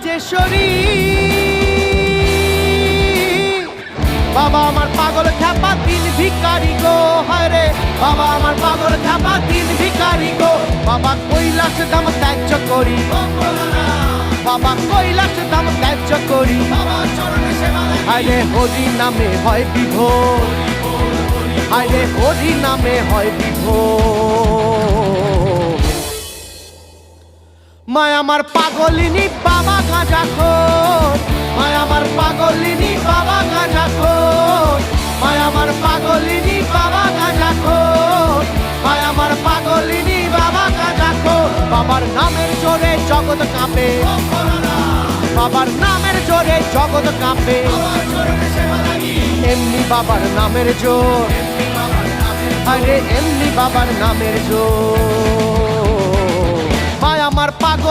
রাজেশ্বরী। বাবা আমার পাগল খ্যাপা দিন ভিখারি গো, হায় রে বাবা আমার পাগল খ্যাপা দিন ভিখারি গো। বাবা কৈলাস ধাম ত্যায্য করি, বাবা কৈলাস ধাম ত্যায্য করি, হায় রে হরি নামে হয় বিভোর, হায় রে হরি নামে হয় বিভোর। মায় আমার পাগলিনী বাবা গাঁজাখোর, মায় আমার পাগলিনী বাবা গাঁজাখোর, মায় আমার পাগলিনী বাবা গাঁজাখোর, মায় আমার পাগলিনী বাবা গাঁজাখোর। বাবার নামের জোরে জগৎ কাঁপে, বাবার নামের জোরে জগৎ কাঁপে, এমনি বাবার নামের জোর, আরে এমনি বাবার নামের জোর।